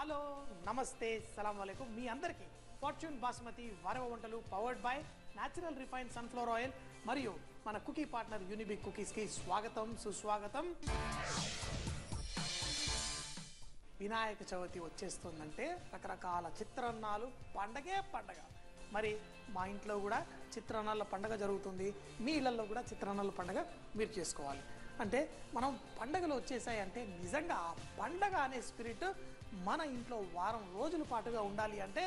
Hello నమస్తే సలాం వాలేకుం మీ అందరికీ fortune basmati వారవ వంటలు powered by natural refined sunflower oil మరియు మన కుకీ పార్ట్నర్ యూనిబిక్ కుకీస్ కి స్వాగతం సుస్వాగతం. వినాయక చవితి వచ్చేస్తుందంటే రకరకాల చిత్రాన్నాలు పండగే పండగ. మరి మా ఇంట్లో కూడా చిత్రాన్నాల పండగ జరుగుతుంది, మీ ఇళ్లలో కూడా చిత్రాన్నాల పండగ మీరు చేసుకోవాలి. అంటే మనం పండగలు వచ్చేసాయి అంటే నిజంగా ఆ పండగ అనే స్పిరిట్ మన ఇంట్లో వారం రోజుల పాటుగా ఉండాలి అంటే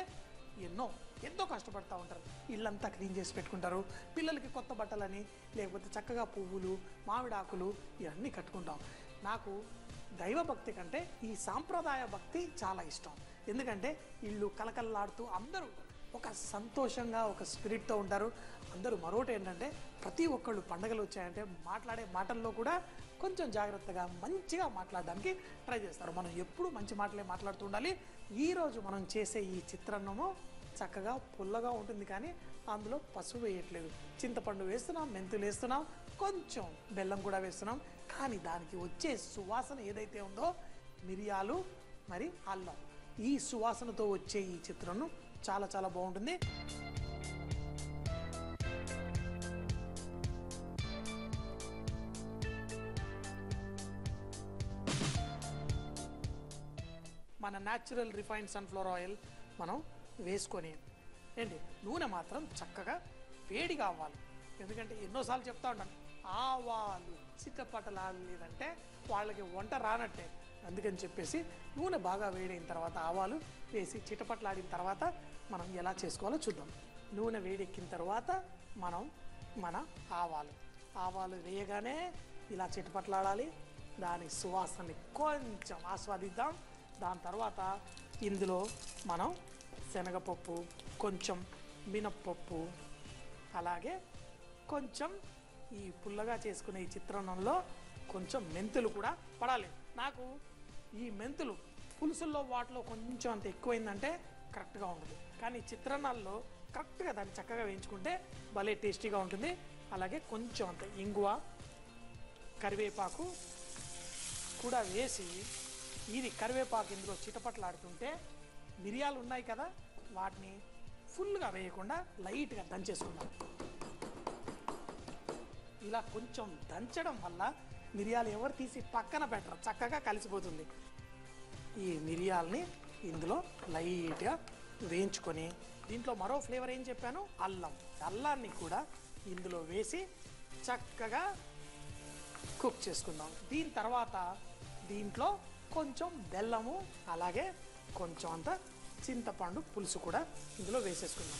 ఎంతో కష్టపడుతూ ఉంటారు. ఇల్లంతా క్లీన్ చేసి పెట్టుకుంటారు, పిల్లలకి కొత్త బట్టలని లేకపోతే చక్కగా పువ్వులు మామిడాకులు ఇవన్నీ కట్టుకుంటాం. నాకు దైవభక్తి కంటే ఈ సాంప్రదాయ భక్తి చాలా ఇష్టం. ఎందుకంటే ఇల్లు కలకల్లాడుతూ అందరూ ఒక సంతోషంగా ఒక స్పిరిట్తో ఉంటారు అందరూ. మరొకటి ఏంటంటే ప్రతి ఒక్కళ్ళు పండుగలు వచ్చాయంటే మాట్లాడే మాటల్లో కూడా కొంచెం జాగ్రత్తగా మంచిగా మాట్లాడడానికి ట్రై చేస్తారు. మనం ఎప్పుడు మంచి మాటలే మాట్లాడుతూ ఉండాలి. ఈరోజు మనం చేసే ఈ చిత్రాన్నము చక్కగా పుల్లగా ఉంటుంది, కానీ అందులో పసుపు వేయట్లేదు. చింతపండు వేస్తున్నాం, మెంతులు వేస్తున్నాం, కొంచెం బెల్లం కూడా వేస్తున్నాం. కానీ దానికి వచ్చే సువాసన ఏదైతే ఉందో మిరియాలు మరి అల్లం, ఈ సువాసనతో వచ్చే ఈ చిత్రాన్నం చాలా చాలా బాగుంటుంది. మన న్యాచురల్ రిఫైన్డ్ సన్ఫ్లవర్ ఆయిల్ మనం వేసుకొని నూనె మాత్రం చక్కగా వేడిగా అవ్వాలి. ఎందుకంటే ఎన్నోసార్లు చెప్తా ఉంటాను, ఆవాలు చిట్టపట్టలాడలేదంటే వాళ్ళకి వంట రానట్టే. అందుకని చెప్పేసి నూనె బాగా వేడైన తర్వాత ఆవాలు వేసి చిటపట్లాడిన తర్వాత మనం ఎలా చేసుకోవాలో చూద్దాం. నూనె వేడెక్కిన తర్వాత మనం మన ఆవాలు వేయగానే ఇలా చిటపట్లాడాలి. దాని సువాసనని కొంచెం ఆస్వాదిద్దాం. దాని తర్వాత ఇందులో మనం శనగపప్పు, కొంచెం మినప్పప్పు, అలాగే కొంచెం ఈ పుల్లగా చేసుకునే ఈ చిత్రాన్నంలో కొంచెం మెంతులు కూడా పడాలి. నాకు ఈ మెంతులు పులుసుల్లో వాటిలో కొంచెం అంత ఎక్కువైందంటే కరెక్ట్గా ఉంటుంది, కానీ చిత్రాన్నాల్లో కరెక్ట్గా దాన్ని చక్కగా వేయించుకుంటే భలే టేస్టీగా ఉంటుంది. అలాగే కొంచెం అంత ఇంగువ, కరివేపాకు కూడా వేసి ఇది కరివేపాకు ఇందులో చిటపట్లాడుతుంటే మిరియాలు ఉన్నాయి కదా వాటిని ఫుల్గా వేయకుండా లైట్గా దంచేసుకుందాం. ఇలా కొంచెం దంచడం వల్ల మిరియాలు ఎవరు తీసి పక్కన పెట్టరు, చక్కగా కలిసిపోతుంది. ఈ మిరియాలని ఇందులో లైట్గా వేయించుకొని దీంట్లో మరో ఫ్లేవర్ ఏం చెప్పాను, అల్లాన్ని కూడా ఇందులో వేసి చక్కగా కుక్ చేసుకుందాం. దీని తర్వాత దీంట్లో కొంచెం బెల్లము అలాగే కొంచెం అంత చింతపండు పులుసు కూడా ఇందులో వేసేసుకుందాం.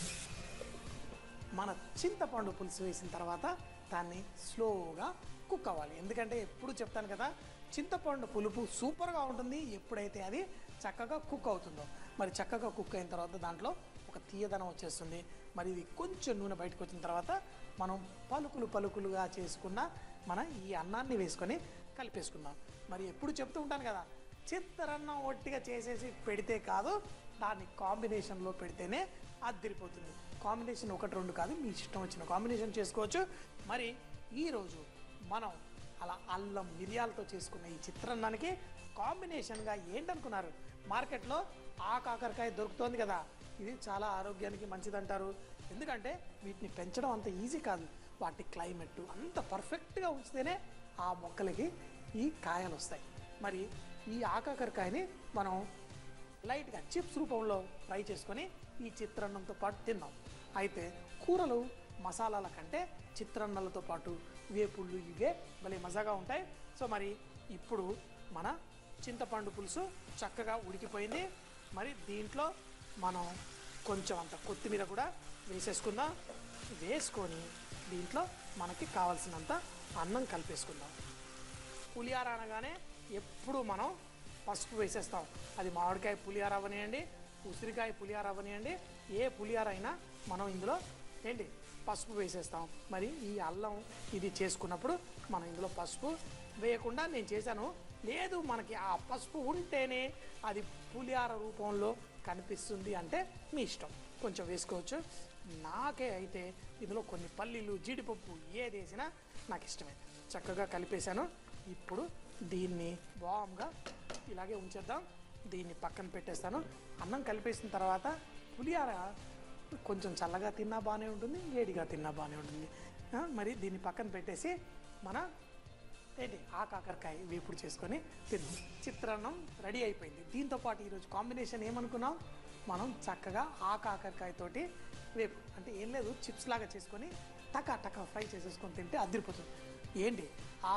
మన చింతపండు పులుసు వేసిన తర్వాత దాన్ని స్లోగా కుక్ అవ్వాలి. ఎందుకంటే ఎప్పుడు చెప్తాను కదా, చింతపండు పులుపు సూపర్గా ఉంటుంది ఎప్పుడైతే అది చక్కగా కుక్ అవుతుందో. మరి చక్కగా కుక్ అయిన తర్వాత దాంట్లో ఒక తీయదనం వచ్చేస్తుంది. మరి ఇది కొంచెం నూనె బయటకు వచ్చిన తర్వాత మనం పలుకులుగా చేసుకున్న మన ఈ అన్నాన్ని వేసుకొని కలిపేసుకుందాం. మరి ఎప్పుడు చెప్తూ ఉంటాను కదా, చిత్రాన్నం ఒట్టిగా చేసేసి పెడితే కాదు, దాన్ని కాంబినేషన్లో పెడితేనే అదిరిపోతుంది. కాంబినేషన్ 1-2 కాదు, మీ ఇష్టం వచ్చిన కాంబినేషన్ చేసుకోవచ్చు. మరి ఈరోజు మనం అలా అల్లం మిరియాలతో చేసుకున్న ఈ చిత్రాన్నానికి కాంబినేషన్గా ఏంటనుకున్నారు, మార్కెట్లో కాకరకాయ దొరుకుతోంది కదా, ఇది చాలా ఆరోగ్యానికి మంచిదంటారు. ఎందుకంటే వీటిని పెంచడం అంత ఈజీ కాదు. వాటి క్లైమేట్ అంత పర్ఫెక్ట్గా ఉంచితేనే ఆ మొక్కలకి ఈ కాయలు వస్తాయి. మరి ఈ కాకరకాయని మనం లైట్గా చిప్స్ రూపంలో ఫ్రై చేసుకొని ఈ చిత్రాన్నంతో పాటు తిన్నాం. అయితే కూరలు మసాలాల కంటే చిత్రాన్నాలతో పాటు వేపుళ్ళు ఇవే భలే మజాగా ఉంటాయి. సో మరి ఇప్పుడు మన చింతపండు పులుసు చక్కగా ఉడికిపోయింది. మరి దీంట్లో మనం కొంచెం అంత కొత్తిమీర కూడా వేసేసుకుందాం. వేసుకొని దీంట్లో మనకి కావాల్సినంత అన్నం కలిపేసుకుందాం. పులిహార అనగానే ఎప్పుడు మనం పసుపు వేసేస్తాం. అది మామిడికాయ పులిహార అవనియండి, ఉసిరికాయ పులిహార అవనియండి, ఏ పులిహార అయినా మనం ఇందులో పసుపు వేసేస్తాం. మరి ఈ అల్లం ఇది చేసుకున్నప్పుడు మనం ఇందులో పసుపు వేయకుండా నేను చేశాను. లేదు మనకి ఆ పసుపు ఉంటేనే అది పులిహార రూపంలో కనిపిస్తుంది అంటే మీ ఇష్టం, కొంచెం వేసుకోవచ్చు. నాకే అయితే ఇందులో కొన్ని పల్లీలు జీడిపప్పు ఏది వేసినా నాకు ఇష్టమే. చక్కగా కలిపేశాను. ఇప్పుడు దీన్ని వామ్గా ఇలాగే ఉంచేద్దాం. దీన్ని పక్కన పెట్టేస్తాను. అన్నం కలిపేసిన తర్వాత పులిహార కొంచెం చల్లగా తిన్నా బాగానే ఉంటుంది, వేడిగా తిన్నా బాగానే ఉంటుంది. మరి దీన్ని పక్కన పెట్టేసి మన కాకరకాయ వేపుడు చేసుకొని తిన్నాం. చిత్రాన్నం రెడీ అయిపోయింది. దీంతోపాటు ఈరోజు కాంబినేషన్ ఏమనుకున్నాం, మనం చక్కగా కాకరకాయతోటి వేపు అంటే ఏం లేదు, చిప్స్ లాగా చేసుకొని టకా ఫ్రై చేసేసుకొని తింటే అదిరిపోతుంది.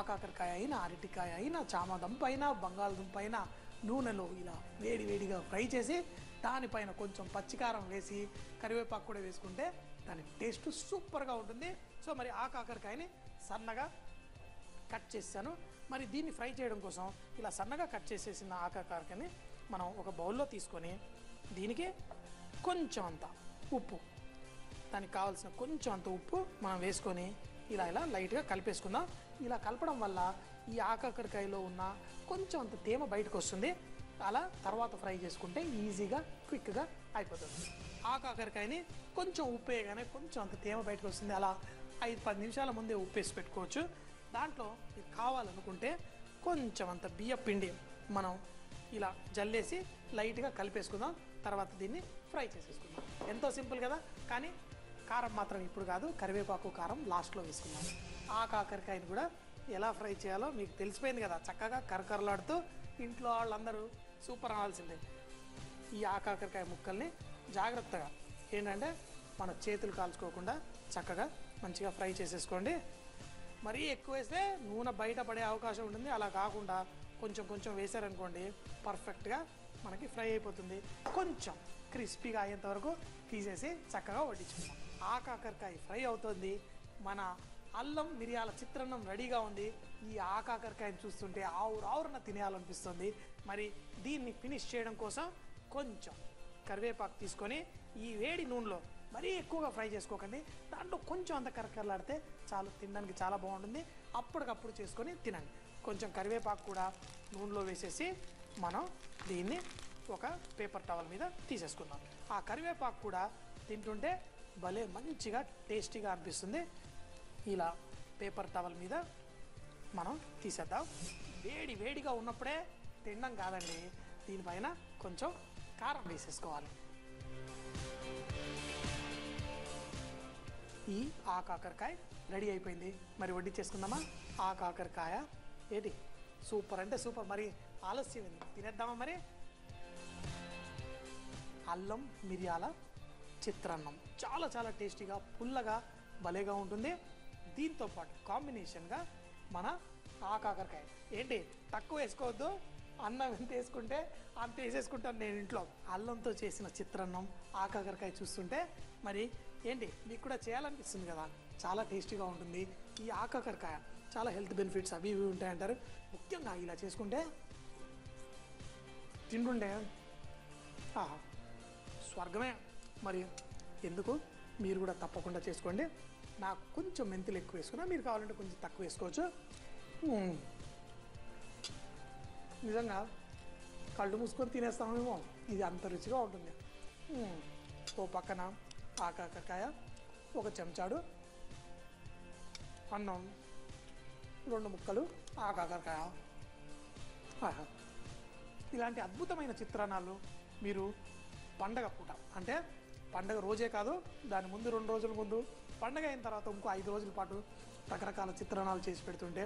కాకరకాయ అయినా, అరటికాయ అయినా, చామదుంప అయినా, బంగాళదుంప అయినా నూనెలో ఇలా వేడిగా ఫ్రై చేసి దానిపైన కొంచెం పచ్చికారం వేసి కరివేపాకు కూడా వేసుకుంటే దాని టేస్ట్ సూపర్గా ఉంటుంది. సో మరి కాకరకాయని సన్నగా కట్ చేశాను. మరి దీన్ని ఫ్రై చేయడం కోసం ఇలా సన్నగా కట్ చేసేసిన కాకరకాయని మనం ఒక బౌల్లో తీసుకొని దీనికి కొంచెం అంత ఉప్పు, దానికి కావాల్సిన కొంచెం అంత ఉప్పు మనం వేసుకొని ఇలా లైట్గా కలిపేసుకుందాం. ఇలా కలపడం వల్ల ఈ కాకరకాయలో ఉన్న కొంచెం అంత తేమ బయటకు వస్తుంది. అలా తర్వాత ఫ్రై చేసుకుంటే ఈజీగా క్విక్గా అయిపోతుంది. కాకరకాయని కొంచెం ఉప్పు వేయగానే కొంచెం అంత తేమ బయటకు వస్తుంది. అలా 5-10 నిమిషాల ముందే ఉప్పు వేసి పెట్టుకోవచ్చు. దాంట్లో ఇది కావాలనుకుంటే కొంచెం అంత బియ్యం పిండి మనం ఇలా జల్లేసి లైట్గా కలిపేసుకుందాం. తర్వాత దీన్ని ఫ్రై చేసేసుకుందాం. ఎంతో సింపుల్ కదా. కానీ కారం మాత్రం ఇప్పుడు కాదు, కరివేపాకు కారం లాస్ట్లో వేసుకుందాం. కాకరకాయని కూడా ఎలా ఫ్రై చేయాలో మీకు తెలిసిపోయింది కదా. చక్కగా కరకరలాడుతూ ఇంట్లో వాళ్ళందరూ సూపర్ అనాల్సిందే. ఈ కాకరకాయ ముక్కల్ని జాగ్రత్తగా ఏంటంటే మన చేతులు కాల్చుకోకుండా చక్కగా మంచిగా ఫ్రై చేసేసుకోండి. మరీ ఎక్కువ వేస్తే నూనె బయట పడే అవకాశం ఉంటుంది. అలా కాకుండా కొంచెం వేసారనుకోండి పర్ఫెక్ట్గా మనకి ఫ్రై అయిపోతుంది. కొంచెం క్రిస్పీగా అయ్యేంత వరకు తీసేసి చక్కగా వడ్డించుకుందాం. కాకరకాయ ఫ్రై అవుతుంది. మన అల్లం మిరియాల చిత్రాన్నం రెడీగా ఉంది. ఈ కాకరకాయని చూస్తుంటే ఆవురున తినేయాలనిపిస్తుంది. మరి దీన్ని ఫినిష్ చేయడం కోసం కొంచెం కరివేపాకు తీసుకొని ఈ వేడి నూనెలో మరీ ఎక్కువగా ఫ్రై చేసుకోకండి, దాంట్లో కొంచెం అంత కరకరలాడితే చాలు, తినడానికి చాలా బాగుంటుంది. అప్పటికప్పుడు చేసుకొని తినండి. కొంచెం కరివేపాకు కూడా నూనెలో వేసేసి మనం దీన్ని ఒక పేపర్ టవల్ మీద తీసేసుకుందాం. ఆ కరివేపాకు కూడా తింటుంటే భలే మంచిగా టేస్టీగా అనిపిస్తుంది. ఇలా పేపర్ టవల్ మీద మనం తీసేద్దాం. వేడిగా ఉన్నప్పుడే తినడం కాదండి, దీనిపైన కొంచెం కారం వేసేసుకోవాలి. ఈ కాకరకాయ రెడీ అయిపోయింది. మరి వడ్డించేసుకుందామా. కాకరకాయ సూపర్ అంటే సూపర్. మరి ఆలస్యం ఎందుకు, తినేద్దామా మరి. అల్లం మిరియాల చిత్రాన్నం చాలా టేస్టీగా పుల్లగా భలేగా ఉంటుంది. దీంతోపాటు కాంబినేషన్గా మన కాకరకాయ తక్కువ వేసుకోవద్దు, అన్నం ఎంత వేసుకుంటే అంత వేసేసుకుంటాను నేను ఇంట్లో. అల్లంతో చేసిన చిత్రాన్నం కాకరకాయ చూస్తుంటే మరి మీకు కూడా చేయాలనిపిస్తుంది కదా. చాలా టేస్టీగా ఉంటుంది. ఈ కాకరకాయ చాలా హెల్త్ బెనిఫిట్స్ అవి ఇవి ఉంటాయంటారు. ముఖ్యంగా ఇలా చేసుకుంటే తింటుండే స్వర్గమే. మరి ఎందుకు, మీరు కూడా తప్పకుండా చేసుకోండి. నాకు కొంచెం మెంతులు ఎక్కువ వేసుకున్నా, మీరు కావాలంటే కొంచెం తక్కువ వేసుకోవచ్చు. నిజంగా కళ్ళు మూసుకొని తినేస్తామేమో, ఇది అంత రుచిగా ఉంటుంది. ఓ పక్కన కాకరకాయ, ఒక చెంచాడు అన్నం, 2 ముక్కలు కాకరకాయ. ఇలాంటి అద్భుతమైన చిత్రాన్నాలు మీరు పండగ పూట, అంటే పండగ రోజే కాదు, దాని ముందు 2 రోజుల ముందు, పండగ అయిన తర్వాత ఇంకో 5 రోజుల పాటు రకరకాల చిత్రాన్నాలు చేసి పెడుతుంటే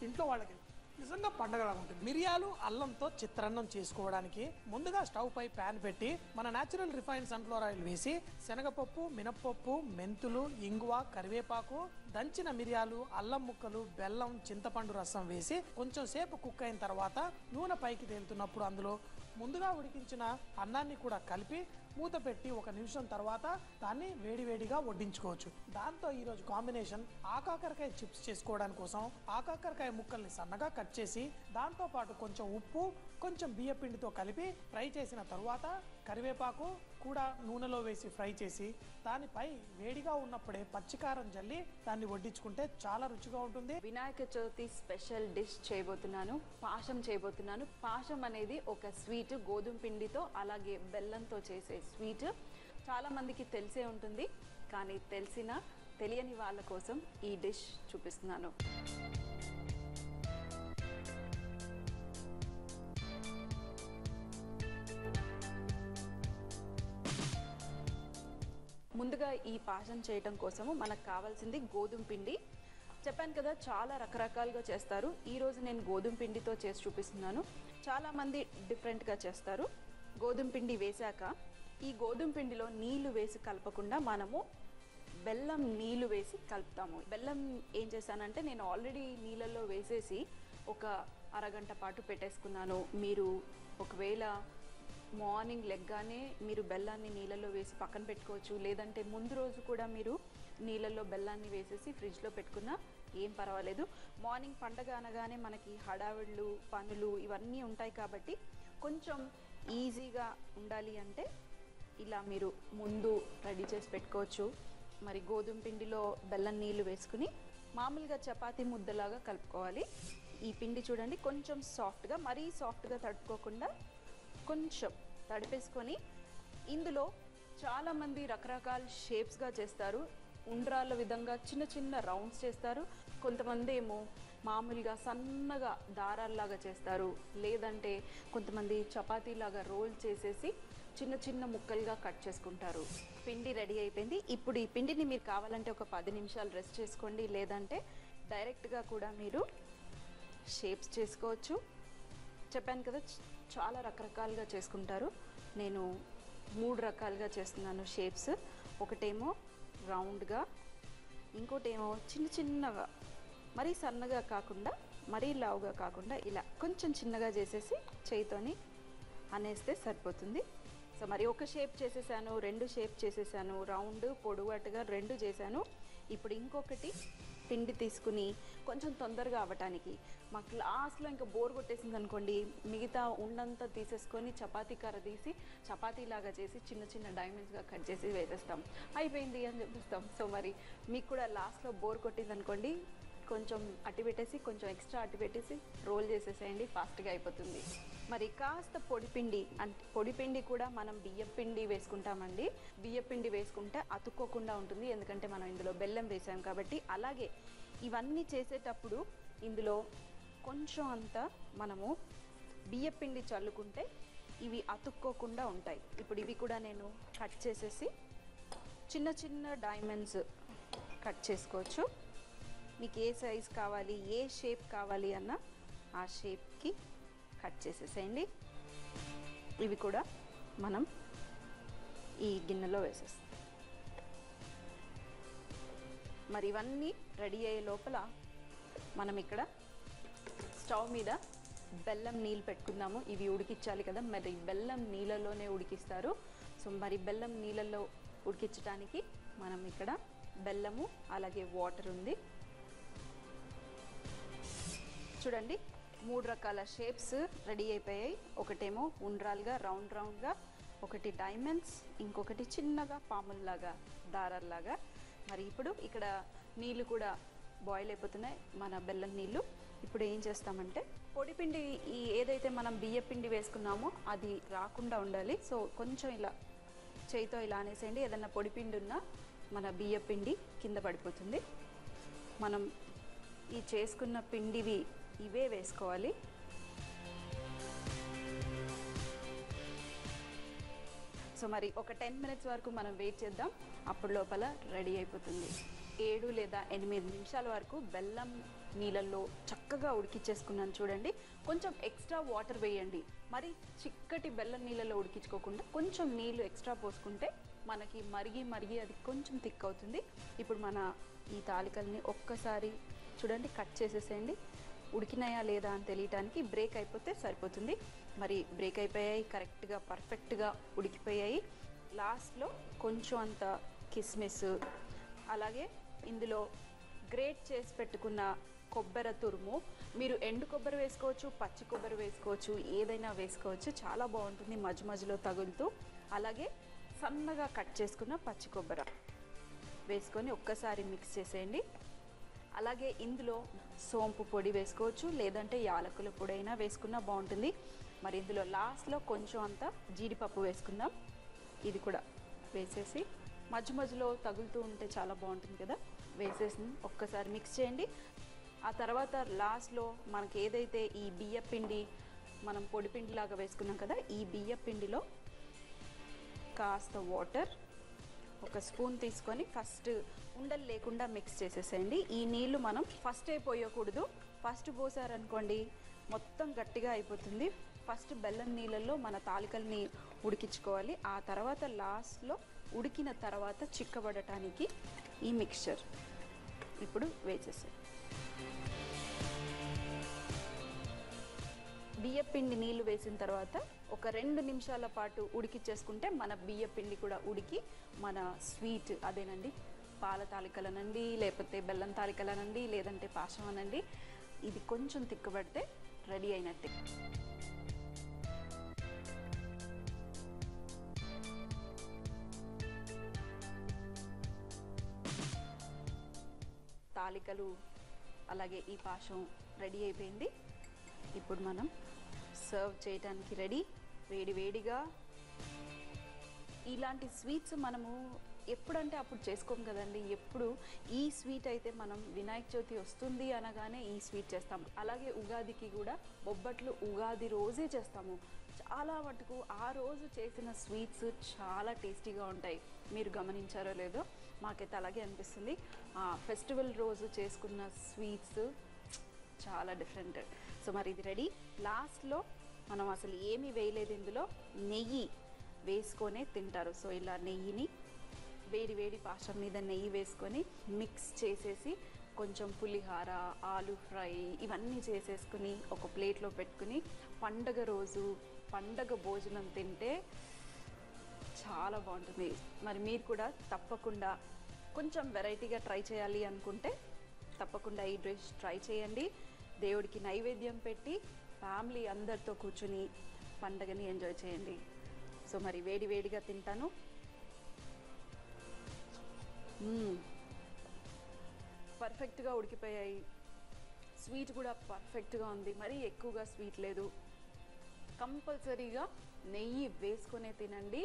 ఇంట్లో వాళ్ళకి నిజంగా పండగలాగా ఉంటుంది. మిరియాలు అల్లంతో చిత్రాన్నం చేసుకోవడానికి ముందుగా స్టవ్ పై ప్యాన్ పెట్టి మన న్యాచురల్ రిఫైన్డ్ సన్ఫ్లవర్ ఆయిల్ వేసి శనగపప్పు, మినప్పప్పు, మెంతులు, ఇంగువ, కరివేపాకు, దంచిన మిరియాలు, అల్లం ముక్కలు, బెల్లం, చింతపండు రసం వేసి కొంచెం సేపు కుక్ అయిన తర్వాత నూనె పైకి తేలుతున్నప్పుడు అందులో ముందుగా ఉడికించిన అన్నాన్ని కూడా కలిపి మూత పెట్టి 1 నిమిషం తర్వాత దాన్ని వేడిగా వడ్డించుకోవచ్చు. దాంతో ఈరోజు కాంబినేషన్ కాకరకాయ చిప్స్ చేసుకోవడానికి కోసం కాకరకాయ ముక్కల్ని సన్నగా కట్ చేసి దాంతో పాటు కొంచెం ఉప్పు, కొంచెం బియ్య పిండితో కలిపి ఫ్రై చేసిన తరువాత కరివేపాకు కూడా నూనెలో వేసి ఫ్రై చేసి దానిపై వేడిగా ఉన్నప్పుడే పచ్చికారం జల్లి దాన్ని వడ్డించుకుంటే చాలా రుచిగా ఉంటుంది. వినాయక చవితి స్పెషల్ డిష్ చేయబోతున్నాను, పాశం చేయబోతున్నాను. పాశం అనేది ఒక స్వీట్, గోధుమ పిండితో అలాగే బెల్లంతో చేసే స్వీట్. చాలా మందికి తెలిసే ఉంటుంది, కానీ తెలియని వాళ్ళ కోసం ఈ డిష్ చూపిస్తున్నాను. ముందుగా ఈ పాశం చేయటం కోసము మనకు కావాల్సింది గోధుమ పిండి. చెప్పాను కదా చాలా రకరకాలుగా చేస్తారు. ఈరోజు నేను గోధుమ పిండితో చేసి చూపిస్తున్నాను. చాలామంది డిఫరెంట్గా చేస్తారు. గోధుమ పిండి వేశాక ఈ గోధుమ పిండిలో నీళ్లు వేసి కలపకుండా మనము బెల్లం నీళ్లు వేసి కలుపుతాము. బెల్లం ఏం చేశానంటే నేను ఆల్రెడీ నీళ్ళల్లో వేసేసి ఒక అరగంట పాటు పెట్టేసుకున్నాను. మీరు ఒకవేళ మార్నింగ్ లెగ్గానే మీరు బెల్లాన్ని నీళ్ళల్లో వేసి పక్కన పెట్టుకోవచ్చు. లేదంటే ముందు రోజు కూడా మీరు నీళ్ళల్లో బెల్లాన్ని వేసేసి ఫ్రిడ్జ్లో పెట్టుకున్నా ఏం పర్వాలేదు. మార్నింగ్ పండగ అనగానే మనకి హడావిళ్ళు పనులు ఇవన్నీ ఉంటాయి కాబట్టి కొంచెం ఈజీగా ఉండాలి అంటే ఇలా మీరు ముందు రెడీ చేసి పెట్టుకోవచ్చు. మరి గోధుమ పిండిలో బెల్లం నీళ్ళు వేసుకుని మామూలుగా చపాతీ ముద్దలాగా కలుపుకోవాలి. ఈ పిండి చూడండి కొంచెం సాఫ్ట్గా, మరీ సాఫ్ట్గా తడుపుకోకుండా కొంచెం తడిపేసుకొని ఇందులో చాలామంది రకరకాల షేప్స్గా చేస్తారు. ఉండ్రాళ్ళ విధంగా చిన్న చిన్న రౌండ్స్ చేస్తారు. కొంతమంది ఏమో మామూలుగా సన్నగా దారాల్లాగా చేస్తారు. లేదంటే కొంతమంది చపాతీలాగా రోల్ చేసేసి చిన్న చిన్న ముక్కలుగా కట్ చేసుకుంటారు. పిండి రెడీ అయిపోయింది. ఇప్పుడు ఈ పిండిని మీరు కావాలంటే ఒక 10 నిమిషాలు రెస్ట్ చేసుకోండి. లేదంటే డైరెక్ట్గా కూడా మీరు షేప్స్ చేసుకోవచ్చు. చెప్పాను కదా చాలా రకరకాలుగా చేసుకుంటారు. నేను 3 రకాలుగా చేస్తున్నాను షేప్స్. ఒకటేమో రౌండ్గా, ఇంకోటేమో చిన్న చిన్నగా, మరీ సన్నగా కాకుండా మరీ లావుగా కాకుండా ఇలా కొంచెం చిన్నగా చేసేసి చేయితోని అనేస్తే సరిపోతుంది. సో మరి ఒక షేప్ చేసేసాను, 2 షేప్ చేసేసాను, రౌండ్ పొడవాటుగా 2 చేశాను. ఇప్పుడు ఇంకొకటి పిండి తీసుకుని కొంచెం తొందరగా అవ్వటానికి మాకు లాస్ట్లో ఇంకా బోర్ కొట్టేసింది అనుకోండి, మిగతా ఉండంతా తీసేసుకొని చపాతీ కర్ర తీసి చపాతీలాగా చేసి చిన్న చిన్న డైమండ్స్గా కట్ చేసి వేసేస్తాం, అయిపోయింది అని చెప్పిస్తాం. సో మరి మీకు కూడా లాస్ట్లో బోర్ కొట్టింది అనుకోండి, కొంచెం అట్టి పెట్టేసి కొంచెం ఎక్స్ట్రా అట్టి పెట్టేసి రోల్ చేసేసేయండి, ఫాస్ట్గా అయిపోతుంది. మరి కాస్త పొడిపిండి, అంటే పొడిపిండి కూడా మనం బియ్యం పిండి వేసుకుంటామండి. బియ్యం పిండి వేసుకుంటే అతుక్కోకుండా ఉంటుంది, ఎందుకంటే మనం ఇందులో బెల్లం వేసాం కాబట్టి. అలాగే ఇవన్నీ చేసేటప్పుడు ఇందులో కొంచెం అంతా మనము బియ్యం పిండి చల్లుకుంటే ఇవి అతుక్కోకుండా ఉంటాయి. ఇప్పుడు ఇవి కూడా నేను కట్ చేసేసి చిన్న చిన్న డైమండ్స్ కట్ చేసుకోవచ్చు. మీకు ఏ సైజ్ కావాలి, ఏ షేప్ కావాలి అన్న ఆ షేప్కి కట్ చేసేసేయండి. ఇవి కూడా మనం ఈ గిన్నెలో వేసేస్తాం. మరి ఇవన్నీ రెడీ అయ్యే లోపల మనం ఇక్కడ స్టవ్ మీద బెల్లం నీళ్ళు పెట్టుకుందాము. ఇవి ఉడికించాలి కదా, మరి బెల్లం నీళ్ళలోనే ఉడికిస్తారు. సో మరి బెల్లం నీళ్ళల్లో ఉడికించడానికి మనం ఇక్కడ బెల్లము అలాగే వాటర్ ఉంది. చూడండి 3 రకాల షేప్స్ రెడీ అయిపోయాయి. ఒకటేమో ఉండ్రాలుగా రౌండ్ రౌండ్గా, ఒకటి డైమండ్స్, ఇంకొకటి చిన్నగా పాముల్లాగా దారాల్లాగా. మరి ఇప్పుడు ఇక్కడ నీళ్ళు కూడా బాయిల్ అయిపోతున్నాయి, మన బెల్లం నీళ్ళు. ఇప్పుడు ఏం చేస్తామంటే పొడిపిండి ఏదైతే మనం బియ్య పిండి వేసుకున్నామో అది రాకుండా ఉండాలి. సో కొంచెం ఇలా చేయితో ఇలా అనేసేయండి. ఏదన్నా పొడిపిండి ఉన్నా మన బియ్య పిండి కింద పడిపోతుంది. మనం ఈ చేసుకున్న పిండివి ఇవే వేసుకోవాలి. సో మరి ఒక 10 మినిట్స్ వరకు మనం వెయిట్ చేద్దాం. అప్పుడు లోపల రెడీ అయిపోతుంది. 7 లేదా 8 నిమిషాల వరకు బెల్లం నీళ్ళల్లో చక్కగా ఉడికిచ్చేసుకున్నాను. చూడండి కొంచెం ఎక్స్ట్రా వాటర్ వేయండి. మరి చిక్కటి బెల్లం నీళ్ళలో ఉడికించుకోకుండా కొంచెం నీళ్ళు ఎక్స్ట్రా పోసుకుంటే మనకి మరిగి మరిగి అది కొంచెం థిక్ అవుతుంది. ఇప్పుడు మన ఈ తాలికల్ని ఒక్కసారి చూడండి కట్ చేసేసేయండి. ఉడికినాయా లేదా అని తెలియటానికి బ్రేక్ అయిపోతే సరిపోతుంది. మరి బ్రేక్ అయిపోయాయి, కరెక్ట్గా పర్ఫెక్ట్గా ఉడికిపోయాయి. లాస్ట్లో కొంచెం అంత కిస్మిస్, అలాగే ఇందులో గ్రేట్ చేసి పెట్టుకున్న కొబ్బరి తురుము, మీరు ఎండు కొబ్బరి వేసుకోవచ్చు, పచ్చి కొబ్బరి వేసుకోవచ్చు, ఏదైనా వేసుకోవచ్చు, చాలా బాగుంటుంది మధ్య మధ్యలో తగులుతూ. అలాగే సన్నగా కట్ చేసుకున్న పచ్చి కొబ్బరి వేసుకొని ఒక్కసారి మిక్స్ చేసేయండి. అలాగే ఇందులో సోంపు పొడి వేసుకోవచ్చు, లేదంటే యాలకుల పొడి అయినా వేసుకున్నా బాగుంటుంది. మరి ఇందులో లాస్ట్లో కొంచెం అంత జీడిపప్పు వేసుకుందాం. ఇది కూడా వేసేసి మధ్య మధ్యలో తగులుతూ ఉంటే చాలా బాగుంటుంది కదా. వేసేసి ఒక్కసారి మిక్స్ చేయండి. ఆ తర్వాత లాస్ట్లో మనకి ఏదైతే ఈ బియ్య పిండి మనం పొడి పిండిలాగా వేసుకున్నాం కదా, ఈ బియ్య పిండిలో కాస్త వాటర్, ఒక స్పూన్ తీసుకొని ఫస్ట్ ఉండలు లేకుండా మిక్స్ చేసేసేయండి. ఈ నీళ్లు మనం ఫస్టే పోయకూడదు. ఫస్ట్ పోసారనుకోండి మొత్తం గట్టిగా అయిపోతుంది. ఫస్ట్ బెల్లం నీళ్ళల్లో మన తాలికల్ని ఉడికించుకోవాలి. ఆ తర్వాత లాస్ట్లో ఉడికిన తర్వాత చిక్కబడటానికి ఈ మిక్స్చర్ ఇప్పుడు వేసేసాయి. బియ్యపిండి నీళ్లు వేసిన తర్వాత ఒక 2 నిమిషాల పాటు ఉడికిచ్చేసుకుంటే మన బియ్యపిండి కూడా ఉడికి మన స్వీట్ అదేనండి పాల తాలికలనండి, లేకపోతే బెల్లం తాలికలనండి, లేదంటే పాశం అనండి, ఇది కొంచెం తిక్కబడితే రెడీ అయినట్టే. తాలికలు అలాగే ఈ పాశం రెడీ అయిపోయింది. ఇప్పుడు మనం సర్వ్ చేయడానికి రెడీ. వేడివేడిగా ఇలాంటి స్వీట్స్ మనము ఎప్పుడంటే అప్పుడు చేసుకోం కదండి. ఎప్పుడు ఈ స్వీట్ అయితే మనం వినాయక చవితి వస్తుంది అనగానే ఈ స్వీట్ చేస్తాం. అలాగే ఉగాదికి కూడా బొబ్బట్లు ఉగాది రోజే చేస్తాము. చాలా మటుకు ఆ రోజు చేసిన స్వీట్స్ చాలా టేస్టీగా ఉంటాయి. మీరు గమనించారో లేదో, మాకైతే అలాగే అనిపిస్తుంది. ఫెస్టివల్ రోజు చేసుకున్న స్వీట్స్ చాలా డిఫరెంట్. సో మరి ఇది రెడీ. లాస్ట్లో మనం అసలు ఏమీ వేయలేదు, ఇందులో నెయ్యి వేసుకొనే తింటారు. సో ఇలా నెయ్యిని వేడి వేడి పాశం మీద నెయ్యి వేసుకొని మిక్స్ చేసేసి కొంచెం పులిహార, ఆలు ఫ్రై ఇవన్నీ చేసేసుకుని ఒక ప్లేట్లో పెట్టుకుని పండగ రోజు పండగ భోజనం తింటే చాలా బాగుంటుంది. మరి మీరు కూడా తప్పకుండా కొంచెం వెరైటీగా ట్రై చేయాలి అనుకుంటే తప్పకుండా ఈ డిష్ ట్రై చేయండి. దేవుడికి నైవేద్యం పెట్టి ఫ్యామిలీ అందరితో కూర్చుని పండగని ఎంజాయ్ చేయండి. సో మరి వేడి వేడిగా తింటాను. పర్ఫెక్ట్గా ఉడికిపోయాయి. స్వీట్ కూడా పర్ఫెక్ట్గా ఉంది. మరీ ఎక్కువగా స్వీట్ లేదు. కంపల్సరీగా నెయ్యి వేసుకునే తినండి,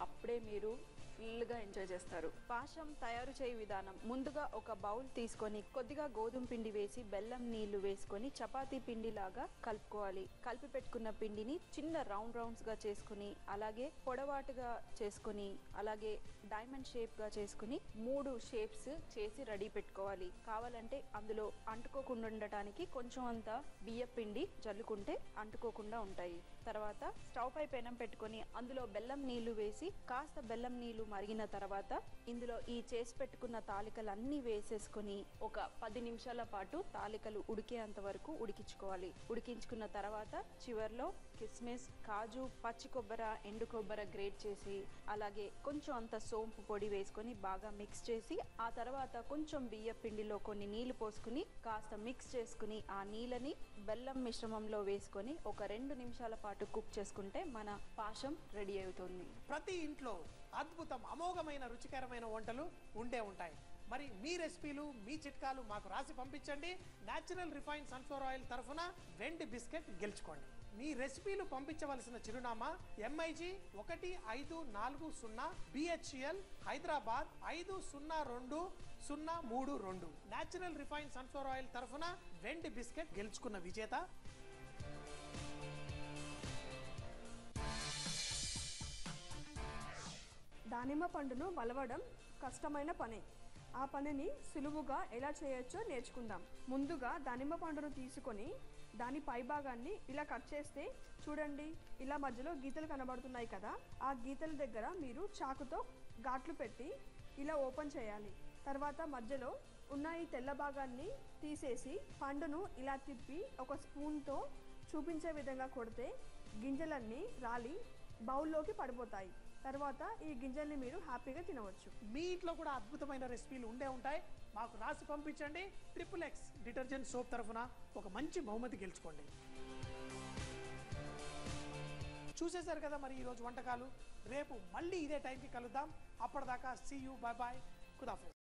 అప్పుడే మీరు ఫుల్గా ఎంజాయ్ చేస్తారు. పాశం తయారు చేయ విధానం: ముందుగా ఒక బౌల్ తీసుకొని కొద్దిగా గోధుమ పిండి వేసి బెల్లం నీళ్లు వేసుకొని చపాతీ పిండి లాగా కలుపుకోవాలి. కలిపి పెట్టుకున్న పిండిని చిన్న రౌండ్స్ గా చేసుకుని, అలాగే పొడవాటుగా చేసుకుని, అలాగే డైమండ్ షేప్ గా చేసుకుని 3 షేప్స్ చేసి రెడీ పెట్టుకోవాలి. కావాలంటే అందులో అంటుకోకుండా ఉండటానికి కొంచెం అంత బియ్య పిండి జల్లుకుంటే అంటుకోకుండా ఉంటాయి. తర్వాత స్టవ్ పై పెనం పెట్టుకొని అందులో బెల్లం నీళ్లు వేసి కాస్త బెల్లం నీళ్లు మరిగిన తర్వాత ఇందులో ఈ చేసి పెట్టుకున్న తాలికలన్నీ వేసేసుకొని ఒక 10 నిమిషాల పాటు తాలికలు ఉడికేంత వరకు ఉడికించుకోవాలి. ఉడికించుకున్న తర్వాత చివర్లో కిస్మిస్, కాజు, పచ్చి కొబ్బరి, ఎండు కొబ్బరి గ్రేట్ చేసి, అలాగే కొంచెం అంత సోంపు పొడి వేసుకొని బాగా మిక్స్ చేసి, ఆ తర్వాత కొంచెం బియ్య పిండిలో కొన్ని నీళ్లు పోసుకుని కాస్త మిక్స్ చేసుకుని ఆ నీళ్ళని బెల్లం మిశ్రమంలో వేసుకొని ఒక 2 నిమిషాల పాటు కుక్ చేసుకుంటే మన పాశం రెడీ అవుతుంది. ప్రతి ఇంట్లో అద్భుతం, అమోఘమైన, రుచికరమైన వంటలు ఉండే ఉంటాయి. మరి మీ రెసిపీలు, మీ చిట్కాలు మాకు రాసి పంపించండి. న్యాచురల్ రిఫైన్డ్ సన్ఫ్లవర్ ఆయిల్ తరఫున వెండి బిస్కెట్ గెలుచుకోండి. మీ రెసిపీలు పంపించవలసిన చిరునామా MIG 1540 BHL Hyderabad 502032. Natural refined sunflower oil తరఫున వెండి బిస్కెట్ గెలుచుకున్న విజేత దానిమ్మ పండును వలవడం కష్టమైన పనే. ఆ పనిని సులువుగా ఎలా చేయొచ్చో నేర్చుకుందాం. ముందుగా దానిమ్మ పండును తీసుకొని దాని పైభాగాన్ని ఇలా కట్ చేస్తే చూడండి, ఇలా మధ్యలో గీతలు కనబడుతున్నాయి కదా, ఆ గీతల దగ్గర మీరు చాకుతో ఘాట్లు పెట్టి ఇలా ఓపెన్ చేయాలి. తర్వాత మధ్యలో ఉన్న ఈ తెల్ల భాగాన్ని తీసేసి పండును ఇలా తిప్పి ఒక స్పూన్తో చూపించే విధంగా కొడితే గింజలన్నీ రాలి బౌల్లోకి పడిపోతాయి. తర్వాత ఈ గింజల్ని మీరు హ్యాపీగా తినవచ్చు. మీ ఇంట్లో కూడా అద్భుతమైన రెసిపీలు ఉండే ఉంటాయి. మాకు రాసి పంపించండి. XXX డిటర్జెంట్ సోప్ తరఫున ఒక మంచి బహుమతి గెలుచుకోండి. చూసేశారు కదా మరి ఈరోజు వంటకాలు. రేపు మళ్ళీ ఇదే టైంకి కలుద్దాం. అప్పటిదాకా సీ యూ, బై బాయ్, ఖుదాఫిజ్.